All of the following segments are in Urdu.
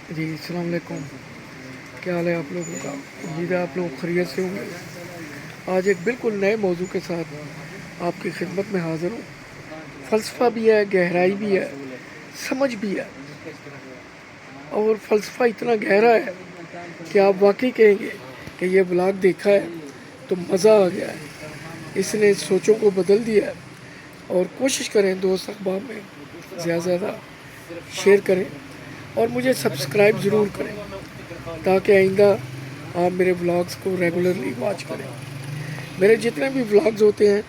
جی السلام علیکم، کیا حال ہے آپ لوگوں کا؟ امید ہے آپ لوگ خیریت سے ہوں گے۔ آج ایک بالکل نئے موضوع کے ساتھ آپ کی خدمت میں حاضر ہوں۔ فلسفہ بھی ہے، گہرائی بھی ہے، سمجھ بھی ہے، اور فلسفہ اتنا گہرا ہے کہ آپ واقعی کہیں گے کہ یہ بلاگ دیکھا ہے تو مزہ آ گیا ہے، اس نے سوچوں کو بدل دیا ہے۔ اور کوشش کریں دوست احباب میں زیادہ زیادہ شیئر کریں اور مجھے سبسکرائب ضرور کریں تاکہ آئندہ آپ میرے ولاگز کو ریگولرلی واچ کریں۔ میرے جتنے بھی ولاگز ہوتے ہیں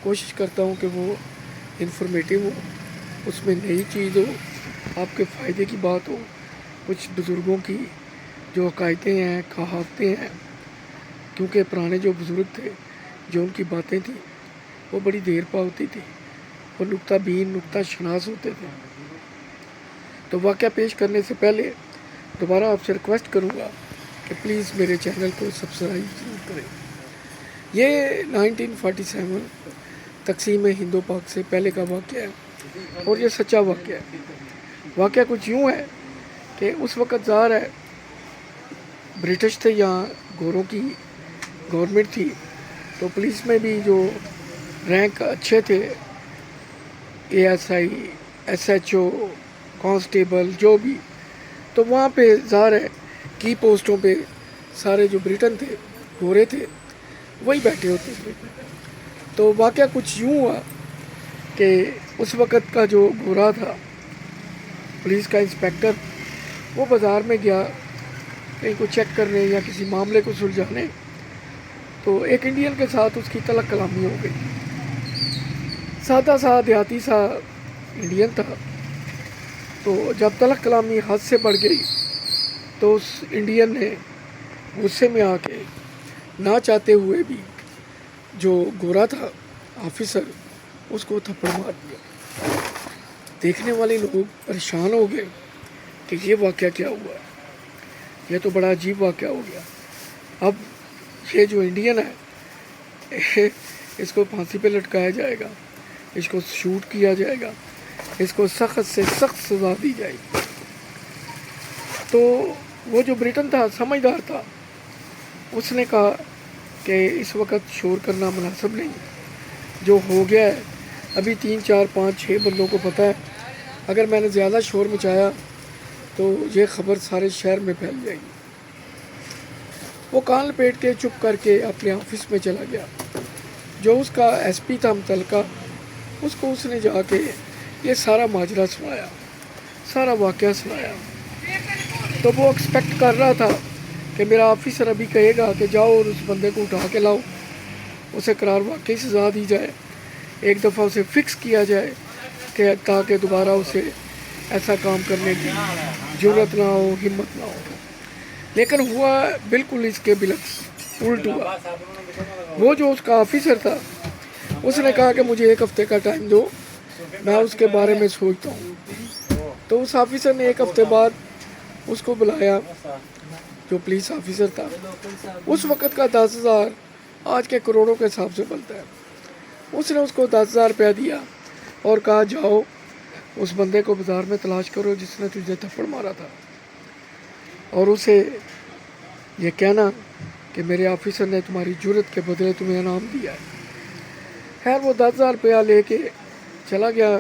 کوشش کرتا ہوں کہ وہ انفارمیٹیو ہو، اس میں نئی چیز ہو، آپ کے فائدے کی بات ہو، کچھ بزرگوں کی جو عقائدیں ہیں، کہاوتیں ہیں، کیونکہ پرانے جو بزرگ تھے، جو ان کی باتیں تھیں وہ بڑی دیر پا ہوتی تھی، وہ نکتہ بین، نکتہ شناس ہوتے تھے۔ تو واقعہ پیش کرنے سے پہلے دوبارہ آپ سے ریکویسٹ کروں گا کہ پلیز میرے چینل کو سبسکرائب ضرور کریں۔ یہ 1947 تقسیم ہند و پاک سے پہلے کا واقعہ ہے اور یہ سچا واقعہ ہے۔ واقعہ کچھ یوں ہے کہ اس وقت ظاہر ہے برٹش تھے، یہاں گوروں کی گورنمنٹ تھی، تو پولیس میں بھی جو رینک اچھے تھے، A S I, S H O, constable, جو بھی، تو وہاں پہ ظاہر ہے کی پوسٹوں پہ سارے جو برٹن تھے، گورے تھے، وہی بیٹھے ہوتے تھے۔ تو واقعہ کچھ یوں ہوا کہ اس وقت کا جو گورا تھا، پولیس کا انسپیکٹر، وہ بازار میں گیا کہیں کو چیک کرنے یا کسی معاملے کو سلجھانے، تو ایک انڈین کے ساتھ اس کی تلق کلامی ہو گئی۔ سادہ سا دیہاتی سا انڈین تھا، تو جب تلق کلامی حد سے بڑھ گئی تو اس انڈین نے غصے میں آ کے نہ چاہتے ہوئے بھی جو گورا تھا آفیسر، اس کو تھپڑ مار دیا۔ دیکھنے والے لوگ پریشان ہو گئے کہ یہ واقعہ کیا ہوا، یہ تو بڑا عجیب واقعہ ہو گیا۔ اب یہ جو انڈین ہے اس کو پھانسی پہ لٹکایا جائے گا، اس کو شوٹ کیا جائے گا، اس کو سخت سے سخت سزا دی جائے گی۔ تو وہ جو برٹن تھا سمجھدار تھا، اس نے کہا کہ اس وقت شور کرنا مناسب نہیں، جو ہو گیا ہے ابھی 3 4 5 6 بندوں کو پتہ ہے، اگر میں نے زیادہ شور مچایا تو یہ خبر سارے شہر میں پھیل جائے گی۔ وہ کان لپیٹ کے چپ کر کے اپنے آفس میں چلا گیا۔ جو اس کا ایس پی تھا متعلقہ، اس کو اس نے جا کے یہ سارا ماجرا سنایا، سارا واقعہ سنایا۔ تو وہ ایکسپیکٹ کر رہا تھا کہ میرا آفیسر ابھی کہے گا کہ جاؤ اور اس بندے کو اٹھا کے لاؤ، اسے قرار واقعی سزا دی جائے، ایک دفعہ اسے فکس کیا جائے کہ تاکہ دوبارہ اسے ایسا کام کرنے کی جرت نہ ہو، ہمت نہ ہو۔ لیکن ہوا بالکل اس کے بالعکس، الٹ ہوا۔ وہ جو اس کا آفیسر تھا، اس نے کہا کہ مجھے 1 ہفتے کا ٹائم دو، میں اس کے بارے میں سوچتا ہوں۔ تو اس آفیسر نے 1 ہفتے بعد اس کو بلایا، جو پولیس آفیسر تھا، اس وقت کا 10,000 آج کے کروڑوں کے حساب سے بنتا ہے۔ اس نے اس کو 10,000 روپیہ دیا اور کہا جاؤ اس بندے کو بازار میں تلاش کرو جس نے تجھے تھپڑ مارا تھا، اور اسے یہ کہنا کہ میرے آفیسر نے تمہاری جرت کے بدلے تمہیں انعام دیا ہے۔ خیر وہ 10,000 روپیہ لے کے چلا گیا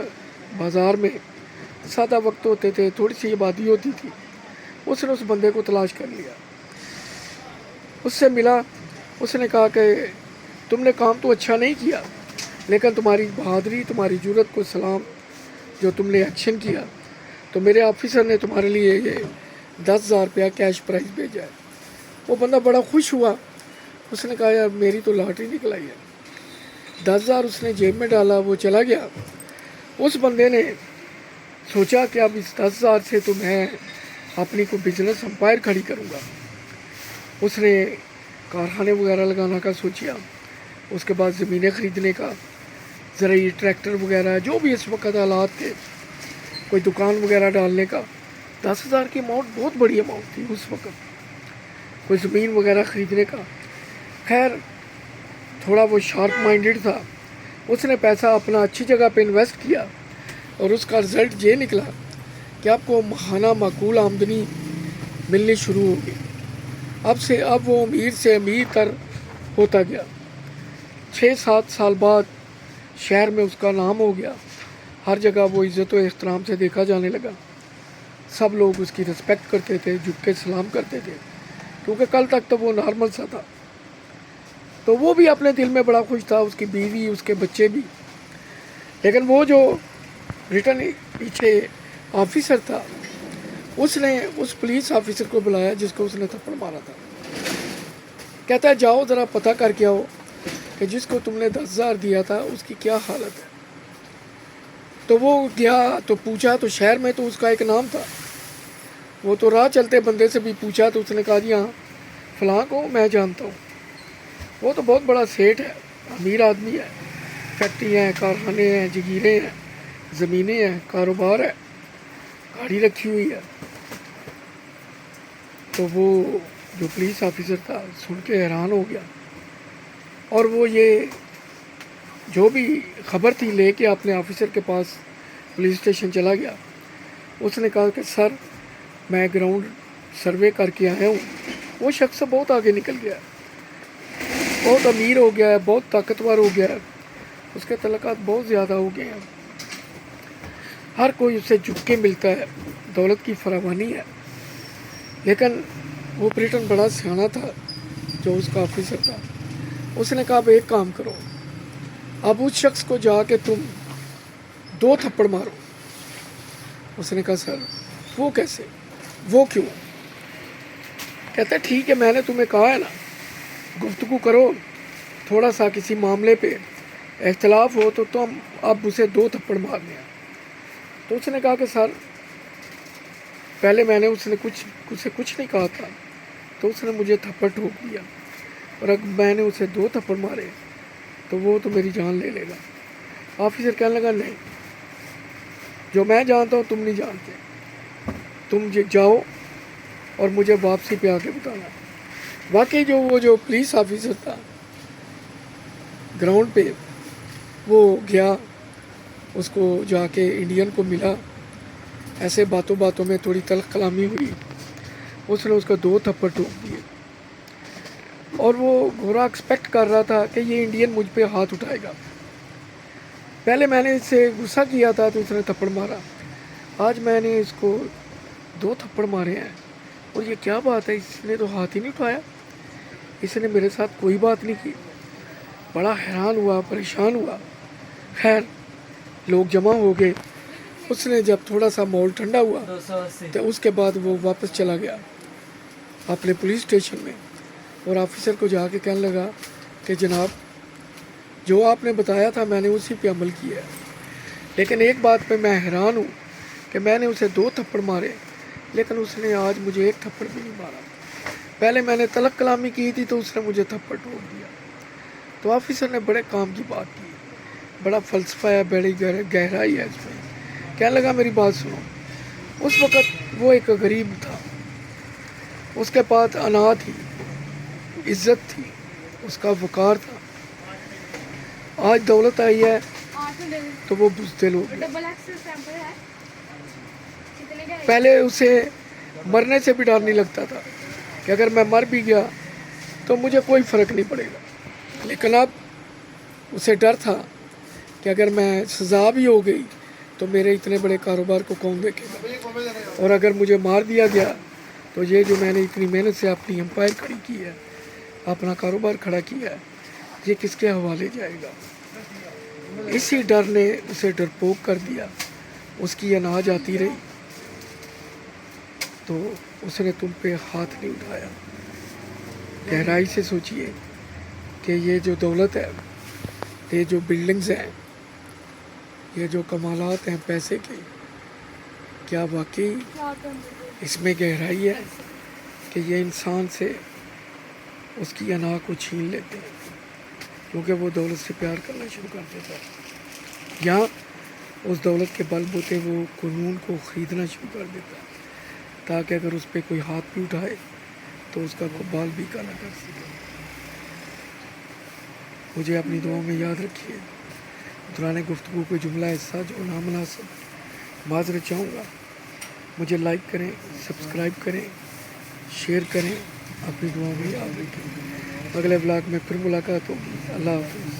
بازار میں۔ سادہ وقت ہوتے تھے، تھوڑی سی آبادی ہوتی تھی۔ اس نے اس بندے کو تلاش کر لیا، اس سے ملا، اس نے کہا کہ تم نے کام تو اچھا نہیں کیا، لیکن تمہاری بہادری، تمہاری جرت کو سلام، جو تم نے ایکشن کیا، تو میرے آفیسر نے تمہارے لیے یہ 10,000 روپیہ کیش پرائز بھیجا ہے۔ وہ بندہ بڑا خوش ہوا، اس نے کہا یار میری تو لاٹری نکل آئی ہے۔ 10,000 اس نے جیب میں ڈالا، وہ چلا گیا۔ اس بندے نے سوچا کہ اب اس 10,000 سے تو میں اپنی کو بزنس امپائر کھڑی کروں گا۔ اس نے کارخانے وغیرہ لگانا کا سوچا، اس کے بعد زمینیں خریدنے کا، زرعی ٹریکٹر وغیرہ جو بھی اس وقت حالات تھے، کوئی دکان وغیرہ ڈالنے کا۔ 10,000 کی اماؤنٹ بہت بڑی اماؤنٹ تھی اس وقت، کوئی زمین وغیرہ خریدنے کا۔ خیر تھوڑا وہ شارپ مائنڈڈ تھا، اس نے پیسہ اپنا اچھی جگہ پہ انویسٹ کیا، اور اس کا رزلٹ یہ نکلا کہ آپ کو ماہانہ معقول آمدنی ملنی شروع ہو گئی. اب وہ امیر سے امیر تر ہوتا گیا. 6-7 سال بعد شہر میں اس کا نام ہو گیا. ہر جگہ وہ عزت و احترام سے دیکھا جانے لگا. سب لوگ اس کی رسپیکٹ کرتے تھے, جھک کے سلام کرتے تھے, کیونکہ کل تک تو وہ نارمل سا تھا. تو وہ بھی اپنے دل میں بڑا خوش تھا, اس کی بیوی, اس کے بچے بھی. لیکن وہ جو ریٹرن پیچھے آفیسر تھا, اس نے اس پولیس آفیسر کو بلایا جس کو اس نے تھپڑ مارا تھا. کہتا ہے جاؤ ذرا پتہ کر کے آؤ کہ جس کو تم نے 10,000 دیا تھا اس کی کیا حالت ہے. تو وہ گیا تو پوچھا, تو شہر میں تو اس کا ایک نام تھا. وہ تو راہ چلتے بندے سے بھی پوچھا تو اس نے کہا جی ہاں فلاں کو میں جانتا ہوں, وہ تو بہت بڑا سیٹ ہے, امیر آدمی ہے, فیکٹریاں ہیں, کارخانے ہیں, جگیریں ہیں, زمینیں ہیں, کاروبار ہے, گاڑی رکھی ہوئی ہے. تو وہ جو پولیس آفیسر تھا سن کے حیران ہو گیا, اور وہ یہ جو بھی خبر تھی لے کے اپنے آفیسر کے پاس پولیس اسٹیشن چلا گیا. اس نے کہا کہ سر میں گراؤنڈ سروے کر کے آیا ہوں. وہ شخص بہت آگے نکل گیا, بہت امیر ہو گیا ہے, بہت طاقتور ہو گیا ہے, اس کے تعلقات بہت زیادہ ہو گئے ہیں, ہر کوئی اسے جھک کے ملتا ہے, دولت کی فراوانی ہے. لیکن وہ بریٹن بڑا سیانا تھا جو اس کا آفیسر تھا. اس نے کہا اب ایک کام کرو, اب اس شخص کو جا کے تم 2 تھپڑ مارو. اس نے کہا سر وہ کیسے, وہ کیوں؟ کہتا ہے ٹھیک ہے, میں نے تمہیں کہا ہے نا گفتگو کرو, تھوڑا سا کسی معاملے پہ اختلاف ہو تو تم اب اسے 2 تھپڑ مارنے ہیں. تو اس نے کہا کہ سر پہلے میں نے اسے کچھ نہیں کہا تھا, تو اس نے مجھے تھپڑ ٹھوک دیا, اور اگر میں نے اسے 2 تھپڑ مارے تو وہ تو میری جان لے لے گا. آفیسر کہنے لگا نہیں, جو میں جانتا ہوں تم نہیں جانتے, تم جاؤ اور مجھے واپسی پہ آ کے بتانا. واقعی وہ جو پولیس آفیسر تھا گراؤنڈ پہ وہ گیا, اس کو جا کے انڈین کو ملا, ایسے باتوں باتوں میں تھوڑی تلخ کلامی ہوئی, اس نے اس کو 2 تھپڑ ٹھوک دیے. اور وہ گورا ایکسپیکٹ کر رہا تھا کہ یہ انڈین مجھ پہ ہاتھ اٹھائے گا. پہلے میں نے اس سے غصہ کیا تھا تو اس نے تھپڑ مارا, آج میں نے اس کو 2 تھپڑ مارے ہیں, اور یہ کیا بات ہے, اس نے تو ہاتھ ہی نہیں اٹھایا, اس نے میرے ساتھ کوئی بات نہیں کی. بڑا حیران ہوا, پریشان ہوا. خیر لوگ جمع ہو گئے. اس نے جب تھوڑا سا ماحول ٹھنڈا ہوا تو اس کے بعد وہ واپس چلا گیا اپنے پولیس اسٹیشن میں, اور آفیسر کو جا کے کہنے لگا کہ جناب جو آپ نے بتایا تھا میں نے اسی پہ عمل کیا ہے, لیکن ایک بات پہ میں حیران ہوں کہ میں نے اسے 2 تھپڑ مارے لیکن اس نے آج مجھے 1 تھپڑ بھی نہیں مارا. پہلے میں نے تلخ کلامی کی تھی تو اس نے مجھے تھپڑ ٹھوک دیا. تو آفیسر نے بڑے کام کی بات کی, بڑا فلسفہ ہے, بڑی گہرائی ہے اس میں. کہنے لگا میری بات سنو, اس وقت وہ ایک غریب تھا, اس کے پاس انا تھی, عزت تھی, اس کا وقار تھا. آج دولت آئی ہے تو وہ بزدل ہو گیا. پہلے اسے مرنے سے بھی ڈر نہیں لگتا تھا کہ اگر میں مر بھی گیا تو مجھے کوئی فرق نہیں پڑے گا, لیکن اب اسے ڈر تھا کہ اگر میں سزا بھی ہو گئی تو میرے اتنے بڑے کاروبار کو کون دیکھے گا, اور اگر مجھے مار دیا گیا تو یہ جو میں نے اتنی محنت سے اپنی امپائر کھڑی کی ہے, اپنا کاروبار کھڑا کیا ہے, یہ کس کے حوالے جائے گا. اسی ڈر نے اسے ڈرپوک کر دیا. اس کی انا جاتی رہی تو اس نے تم پہ ہاتھ نہیں اٹھایا. گہرائی سے سوچئے کہ یہ جو دولت ہے, یہ جو بلڈنگز ہیں, یہ جو کمالات ہیں پیسے کے, کیا واقعی اس میں گہرائی ہے کہ یہ انسان سے اس کی انا کو چھین لیتے ہیں, کیونکہ وہ دولت سے پیار کرنا شروع کر دیتا ہے, یا اس دولت کے بل بوتے وہ قانون کو خریدنا شروع کر دیتا ہے تاکہ اگر اس پہ کوئی ہاتھ بھی اٹھائے تو اس کا کوئی بال بھی کالا کر سکے. مجھے اپنی دعاؤں میں یاد رکھیے. دوران گفتگو کوئی جملہ ایسا جو نامناسب معذرت چاہوں گا. مجھے لائک کریں, سبسکرائب کریں, شیئر کریں، اپنی دعا بھی آگے کریں۔ اگلے بلاگ میں پھر ملاقات ہوگی۔ اللہ حافظ۔